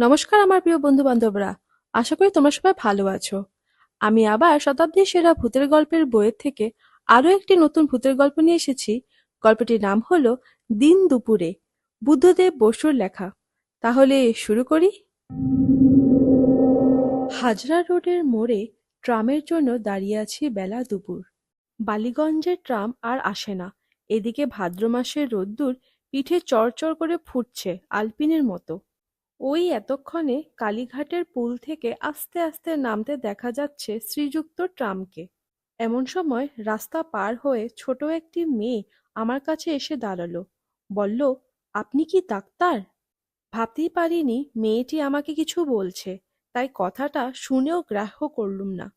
নমস্কার আমার প্রিয় বন্ধু বান্ধবরা, আশা করি তোমরা সবাই ভালো আছো। আমি আবার শতাব্দীর সেরা ভূতের গল্পের বইয়ের থেকে আরো একটি নতুন ভূতের গল্প নিয়ে এসেছি। গল্পটির নাম হলো দিন দুপুরে, বুদ্ধদেব বসুর লেখা। তাহলে শুরু করি। হাজরা রোডের মোড়ে ট্রামের জন্য দাঁড়িয়ে আছি বেলা দুপুর। বালিগঞ্জের ট্রাম আর আসে না। এদিকে ভাদ্র মাসের রোদ্দুর পিঠে চড়চড় করে ফুটছে আলপিনের মতো। ওই এতক্ষণে কালীঘাটের পুল থেকে আস্তে আস্তে নামতে দেখা যাচ্ছে শ্রীযুক্ত ট্রামকে। এমন সময় রাস্তা পার হয়ে ছোট একটি মেয়ে আমার কাছে এসে দাঁড়ালো। বলল, আপনি কি ডাক্তার? ভাবতেই পারিনি মেয়েটি আমাকে কিছু বলছে, তাই কথাটা শুনেও গ্রাহ্য করলুম না।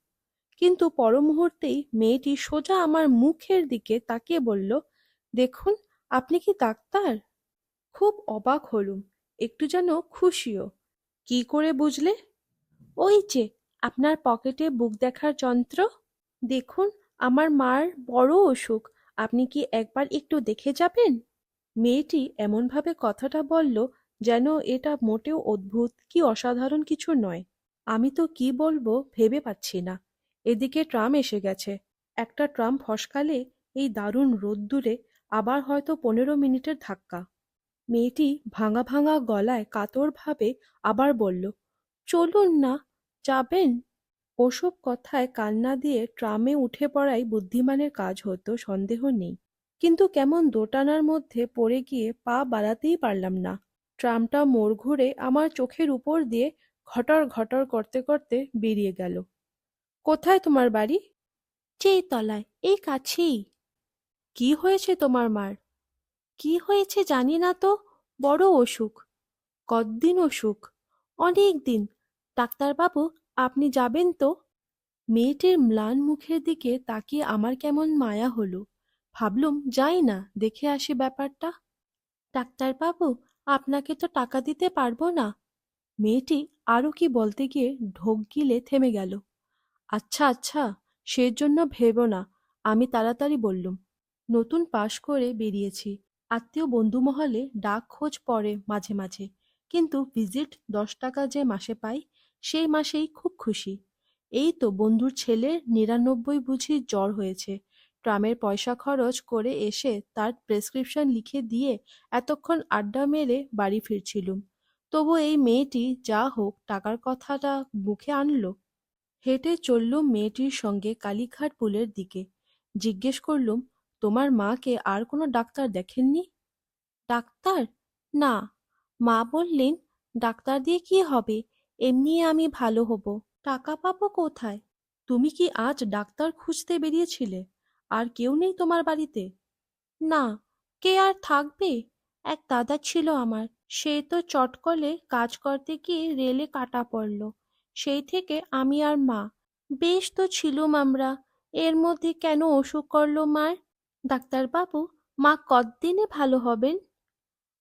কিন্তু পর মুহূর্তেই মেয়েটি সোজা আমার মুখের দিকে তাকিয়ে বলল, দেখুন, আপনি কি ডাক্তার? খুব অবাক হলুম, একটু যেন খুশিও। কি করে বুঝলে? ওই যে আপনার পকেটে বুক দেখার যন্ত্র। দেখুন, আমার মার বড় অসুখ, আপনি কি একবার একটু দেখে যাবেন? মেয়েটি এমনভাবে কথাটা বলল যেন এটা মোটেও অদ্ভুত কি অসাধারণ কিছু নয়। আমি তো কি বলবো ভেবে পাচ্ছি না। এদিকে ট্রাম এসে গেছে। একটা ট্রাম ফসকালে এই দারুণ রোদ্দুরে আবার হয়তো 15 মিনিটের ধাক্কা। মেয়েটি ভাঙা ভাঙা গলায় কাতরভাবে আবার বলল, চলুন না, যাবেন? ওসব কথায় কান না দিয়ে ট্রামে উঠে পড়াই বুদ্ধিমানের কাজ হতো, সন্দেহ নেই। কিন্তু কেমন দোটানার মধ্যে পড়ে গিয়ে পা বাড়াতেই পারলাম না। ট্রামটা মোড় ঘুরে আমার চোখের উপর দিয়ে ঘটর ঘটর করতে করতে বেরিয়ে গেল। কোথায় তোমার বাড়ি? যেই তলায়, এই কাছেই। কি হয়েছে তোমার মার? কি হয়েছে জানি না তো, বড় অসুখ। কতদিন অসুখ? অনেক দিন। ডাক্তারবাবু, আপনি যাবেন তো? মেয়েটির ম্লান মুখের দিকে তাকিয়ে আমার কেমন মায়া হলো। ভাবলুম যাই না, দেখে আসি ব্যাপারটা। ডাক্তারবাবু, আপনাকে তো টাকা দিতে পারবো না। মেয়েটি আরো কি বলতে গিয়ে ঢোক গিলে থেমে গেল। আচ্ছা আচ্ছা, সেজন্য ভেবো না, আমি তাড়াতাড়ি বললুম। নতুন পাশ করে বেরিয়েছি। আত্মীয় বন্ধুমহলে ডাক খোঁজ পড়ে মাঝে মাঝে, কিন্তু ভিজিট 10 টাকা যে মাসে পাই, সেই মাসেই খুব খুশি। এই তো বন্ধুর ছেলের 99 বুঝি জ্বর হয়েছে। ট্রামের পয়সা খরচ করে এসে তার প্রেসক্রিপশন লিখে দিয়ে এতক্ষণ আড্ডা মেরে বাড়ি ফিরছিলুম। তবু এই মেয়েটি যা হোক টাকার কথাটা মুখে আনলো। হেঁটে চললুম মেয়েটির সঙ্গে কালীঘাট পুলের দিকে। জিজ্ঞেস করলুম, তোমার মাকে আর কোনো ডাক্তার দেখেননি? ডাক্তার? না। মা বললেন, ডাক্তার দিয়ে কি হবে, এমনি আমি ভালো হব। টাকা পাবো কোথায়? তুমি কি আজ ডাক্তার খুঁজতে বেরিয়েছিলে? আর কেউ নেই তোমার বাড়িতে? না। কে আর থাকবে? এক দাদা ছিল আমার, সে তো চট করে কাজ করতে গিয়ে রেলে কাটা পড়ল। সেই থেকে আমি আর মা বেশ তো ছিলুম আমরা। এর মধ্যে কেন অসুখ করলো মার? ডাক্তারবাবু, মা কতদিনে ভালো হবেন?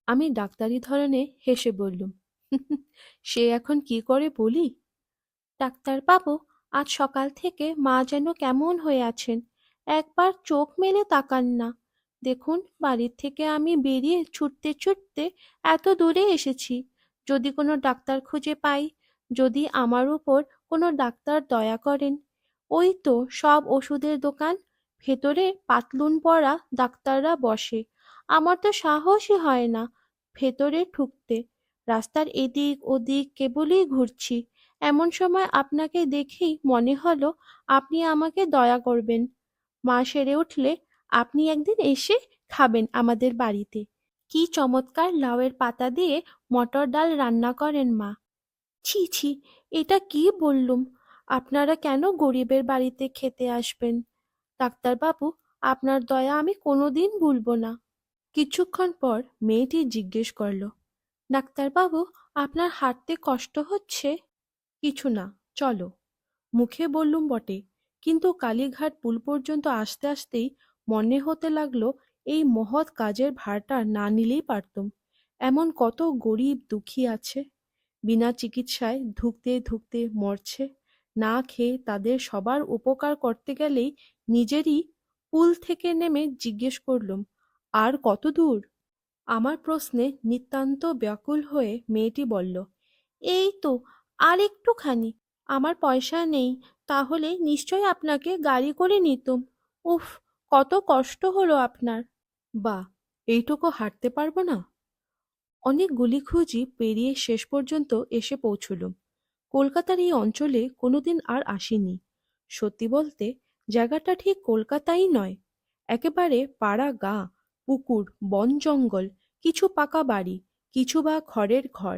আমি ডাক্তারি ধরনে হেসে বললুম, সে এখন কি করে বলি। ডাক্তারবাবু, আজ সকাল থেকে মা যেন কেমন হয়ে আছেন। একবার চোখ মেলে তাকান না। দেখুন, বাড়ির থেকে আমি বেরিয়ে ছুটতে ছুটতে এত দূরে এসেছি। যদি কোনো ডাক্তার খুঁজে পাই, যদি আমার উপর কোনো ডাক্তার দয়া করেন। ওই তো সব ওষুধের দোকান, ভেতরে পাতলুন পরা ডাক্তাররা বসে। আমার তো সাহসই হয় না ভেতরে ঢুকতে। রাস্তার এদিক ওদিক কেবলই ঘুরছি। এমন সময় আপনাকে দেখেই মনে হলো আপনি আমাকে দয়া করবেন। মা সেরে উঠলে আপনি একদিন এসে খাবেন আমাদের বাড়িতে। কি চমৎকার লাউয়ের পাতা দিয়ে মটর ডাল রান্না করেন মা। ছি ছি, এটা কি বললুম? আপনারা কেন গরিবের বাড়িতে খেতে আসবেন? ডাক্তারবাবু, আপনার দয়া আমি কোনোদিন ভুলব না। কিছুক্ষণ পর মেয়েটি জিজ্ঞেস করল, ডাক্তারবাবু, আপনার হাঁটতে কষ্ট হচ্ছে? কিছু না, চলো। মুখে বললুম বটে, কিন্তু কালীঘাট পুল পর্যন্ত আসতে আসতেই মনে হতে লাগলো এই মহৎ কাজের ভারটা না নিলেই পারতুম। এমন কত গরিব দুঃখী আছে, বিনা চিকিৎসায় ধুঁকতে ধুঁকতে মরছে। না খেয়ে তাদের সবার উপকার করতে গেলেই নিজেরই। পুল থেকে নেমে জিজ্ঞেস করলুম, আর কত দূর? আমার প্রশ্নে নিতান্ত ব্যাকুল হয়ে মেয়েটি বলল, এই তো, আর একটুখানি। আমার পয়সা নেই, তাহলে নিশ্চয় আপনাকে গাড়ি করে নিতুম। উফ, কত কষ্ট হলো আপনার। বা, এইটুকু হাঁটতে পারবো না? অনেক গুলিখুঁজি পেরিয়ে শেষ পর্যন্ত এসে পৌঁছলুম। কলকাতার এই অঞ্চলে কোনোদিন আর আসিনি। সত্যি বলতে জায়গাটা ঠিক কলকাতাই নয়। একেবারে পাড়া গাঁ, পুকুর, বন জঙ্গল, কিছু পাকা বাড়ি, কিছু বা খড়ের ঘর।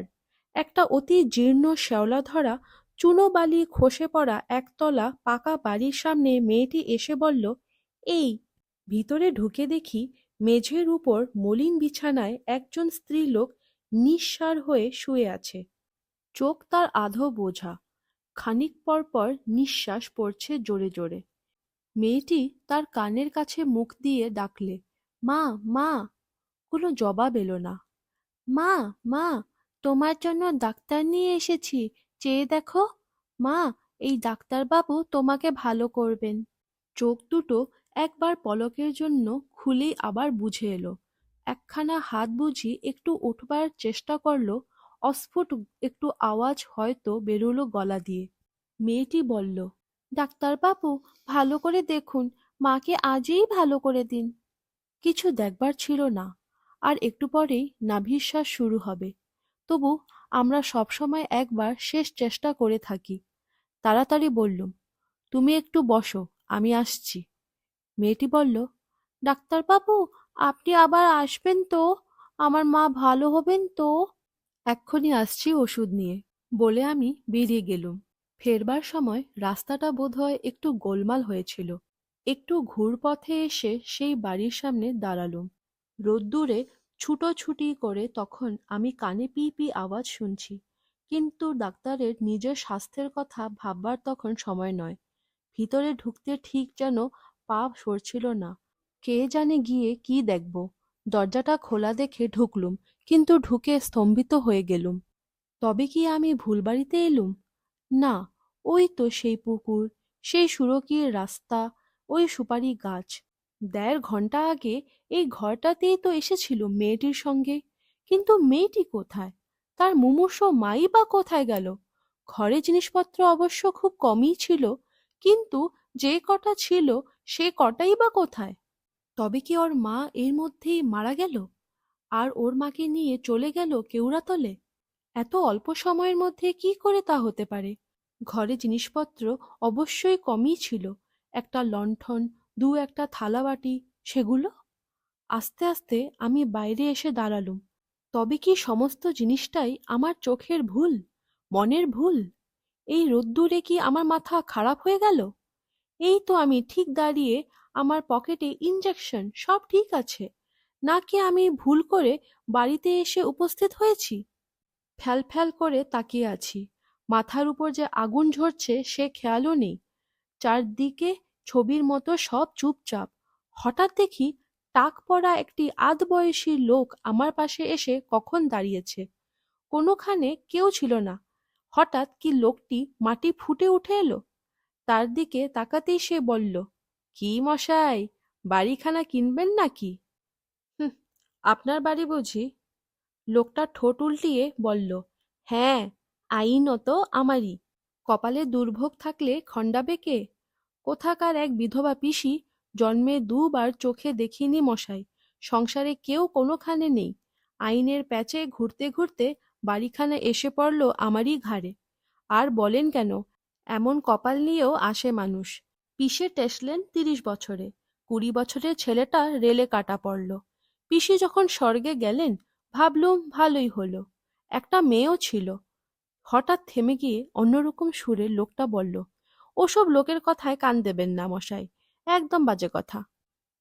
একটা অতি জীর্ণ শ্যাওলাধরা চুনো বালি খসে পড়া একতলা পাকা বাড়ির সামনে মেয়েটি এসে বলল, এই। ভিতরে ঢুকে দেখি মেঝের উপর মলিন বিছানায় একজন স্ত্রীলোক নিঃসাড় হয়ে শুয়ে আছে। চোখ তার আধো বোঝা, খানিক পর পর নিঃশ্বাস পড়ছে জোরে জোরে। মেয়েটি তার কানের কাছে মুখ দিয়ে ডাকলে, মা, মা। কোনো জবাব এলো না। মা, মা, তোমার জন্য ডাক্তার নিয়ে এসেছি, চেয়ে দেখো। মা, এই ডাক্তারবাবু তোমাকে ভালো করবেন। চোখ দুটো একবার পলকের জন্য খুলেই আবার বুঝে এলো। একখানা হাত বুঝি একটু উঠবার চেষ্টা করল, অস্ফুট একটু আওয়াজ হয়তো বেরোলো গলা দিয়ে। মেয়েটি বলল, ডাক্তারবাবু, ভালো করে দেখুন, মাকে আজই ভালো করে দিন। কিছু দেখবার ছিল না, আর একটু পরেই নাভিশ্বাস শুরু হবে। তবু আমরা সবসময় একবার শেষ চেষ্টা করে থাকি। তাড়াতাড়ি বললুম, তুমি একটু বসো, আমি আসছি। মেয়েটি বলল, ডাক্তারবাবু, আপনি আবার আসবেন তো? আমার মা ভালো হবেন তো? এক্ষুনি আসছি ওষুধ নিয়ে, বলে আমি বেরিয়ে গেলুম। ফেরবার সময় রাস্তাটা বোধহয় একটু গোলমাল হয়েছিল। একটু ঘুরপথে এসে সেই বাড়ির সামনে দাঁড়ালুম। রোদ্দুরে ছুটোছুটি করে তখন আমি কানে পি পি আওয়াজ শুনছি, কিন্তু ডাক্তারের নিজের স্বাস্থ্যের কথা ভাববার তখন সময় নয়। ভিতরে ঢুকতে ঠিক যেন পা সরছিল না। কে জানে গিয়ে কি দেখব। দরজাটা খোলা দেখে ঢুকলুম, কিন্তু ঢুকে স্তম্ভিত হয়ে গেলুম। তবে কি আমি ভুল বাড়িতে এলুম? না, ওই তো সেই পুকুর, সেই সুরকির রাস্তা, ওই সুপারি গাছ। ১.৫ ঘন্টা আগে এই ঘরটাতেই তো এসেছিল মেয়েটির সঙ্গে। কিন্তু মেয়েটি কোথায়? তার মুমূর্ষু মাই বা কোথায় গেল? ঘরে জিনিসপত্র অবশ্য খুব কমই ছিল, কিন্তু যে কটা ছিল সে কটাই বা কোথায়? তবে কি ওর মা এর মধ্যেই মারা গেল, আর ওর মাকে নিয়ে চলে গেল কেউড়াতলে? এত অল্প সময়ের মধ্যে কি করে তা হতে পারে? ঘরে জিনিসপত্র অবশ্যই কমই ছিল। একটা লণ্ঠন, একটা থালাবাটি, সেগুলো? আস্তে আস্তে আমি বাইরে এসে দাঁড়ালুম। তবে কি সমস্ত জিনিসটাই আমার চোখের ভুল, মনের ভুল? এই রোদ্দুরে কি আমার মাথা খারাপ হয়ে গেল? এই তো আমি ঠিক দাঁড়িয়ে, আমার পকেটে ইনজেকশন, সব ঠিক আছে। নাকি আমি ভুল করে বাড়িতে এসে উপস্থিত হয়েছি? ফ্যাল করে তাকিয়ে আছি। মাথার উপর যে আগুন ঝরছে সে খেয়ালও নেই। চারদিকে ছবির মতো সব চুপচাপ। হঠাৎ দেখি টাক পড়া একটি আধবয়সী লোক আমার পাশে এসে কখন দাঁড়িয়েছে। কোনোখানে কেউ ছিল না। হঠাৎ কি লোকটি মাটি ফুটে উঠে এলো। তার দিকে তাকাতেই সে বলল, কি মশাই, বাড়িখানা কিনবেন নাকি? হুঁ, আপনার বাড়ি বুঝি? লোকটা ঠোঁট উল্টিয়ে বলল, হ্যাঁ, আইনত আমারই। কপালে দুর্ভোগ থাকলে খণ্ডাবে কে? কোথাকার এক বিধবা পিসি, জন্মে ২ বার চোখে দেখিনি মশাই। সংসারে কেউ কোনোখানে নেই। আইনের প্যাচে ঘুরতে ঘুরতে বাড়িখানা এসে পড়ল আমারই ঘাড়ে। আর বলেন কেন, এমন কপাল নিয়েও আসে মানুষ। পিসে টেসলেন ৩০ বছরে, ২০ বছরের ছেলেটা রেলে কাটা পড়ল। পিসি যখন স্বর্গে গেলেন, ভাবলুম ভালোই হলো। একটা মেয়েও ছিল। হঠাৎ থেমে গিয়ে অন্যরকম সুরে লোকটা বলল, ওসব লোকের কথায় কান দেবেন না মশাই, একদম বাজে কথা।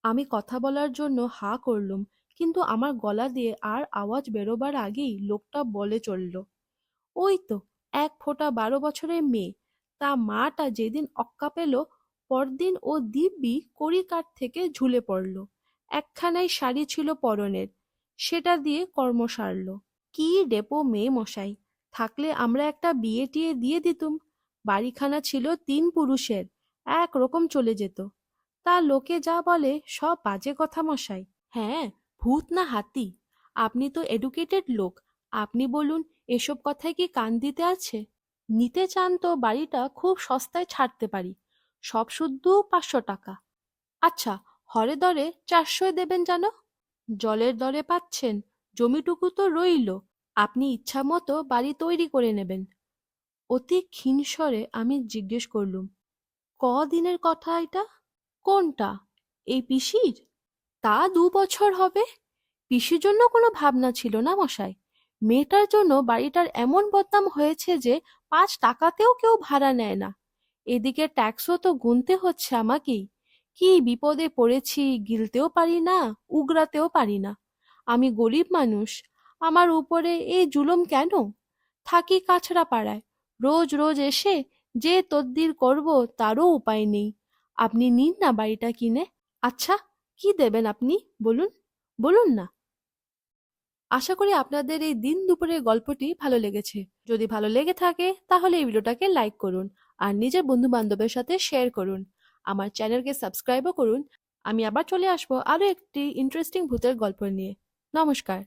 আমি কথা বলার জন্য হা করলুম, কিন্তু আমার গলা দিয়ে আর আওয়াজ বেরোবার আগেই লোকটা বলে চলল, ওই তো, ১ ফোঁটা ১২ বছরের মেয়ে। তা মাটা যেদিন অক্কা পেল, পরদিন ও দিব্যি কড়িকাঠ থেকে ঝুলে পড়ল। একখানাই শাড়ি ছিল পরনের, সেটা দিয়ে কর্ম সারল। কি ডেপো মেয়ে মশাই! থাকলে আমরা একটা বিয়ে টিয়ে দিয়ে দিতুম। বাড়িখানা ছিল ৩ পুরুষের, এক রকম চলে যেত। তা লোকে যা বলে সব বাজে কথা মশাই। হ্যাঁ, ভূত না হাতি? আপনি তো এডুকেটেড লোক, আপনি বলুন, এসব কথায় কি কান দিতে আছে? নিতে চান তো বাড়িটা খুব সস্তায় ছাড়তে পারি। সব শুদ্ধ 500 টাকা। আচ্ছা, হরে দরে 400 দেবেন জানো? জলের দরে পাচ্ছেন, জমিটুকু তো রইল। আপনি ইচ্ছা মতো বাড়ি তৈরি করে নেবেন। অতি ক্ষীণ স্বরে আমি জিজ্ঞেস করলুম, কদিনের কথা এটা? কোনটা? এই পিসির? তা 2 বছর হবে। পিসির জন্য কোনো ভাবনা ছিল না মশাই। মেয়েটার জন্য বাড়িটার এমন বদনাম হয়েছে যে 5 টাকাতেও কেউ ভাড়া নেয় না। এদিকে ট্যাক্সও তো গুনতে হচ্ছে আমাকেই। কি বিপদে পড়েছি, গিলতেও পারি না, উগরাতেও পারি না। আমি গরিব মানুষ, আমার উপরে এই জুলুম কেন? থাকি কাছড়া পাড়ায়, রোজ রোজ এসে যে তদ্বির করব তারও উপায় নেই। আপনি নিন না বাড়িটা কিনে। আচ্ছা, কি দেবেন আপনি? বলুন, বলুন না। আশা করি আপনাদের এই দিন দুপুরের গল্পটি ভালো লেগেছে। যদি ভালো লেগে থাকে তাহলে এই ভিডিওটাকে লাইক করুন আর নিজের বন্ধু বান্ধবের সাথে শেয়ার করুন। আমার চ্যানেলকে সাবস্ক্রাইবও করুন। আমি আবার চলে আসবো আরো একটি ইন্টারেস্টিং ভূতের গল্প নিয়ে। নমস্কার।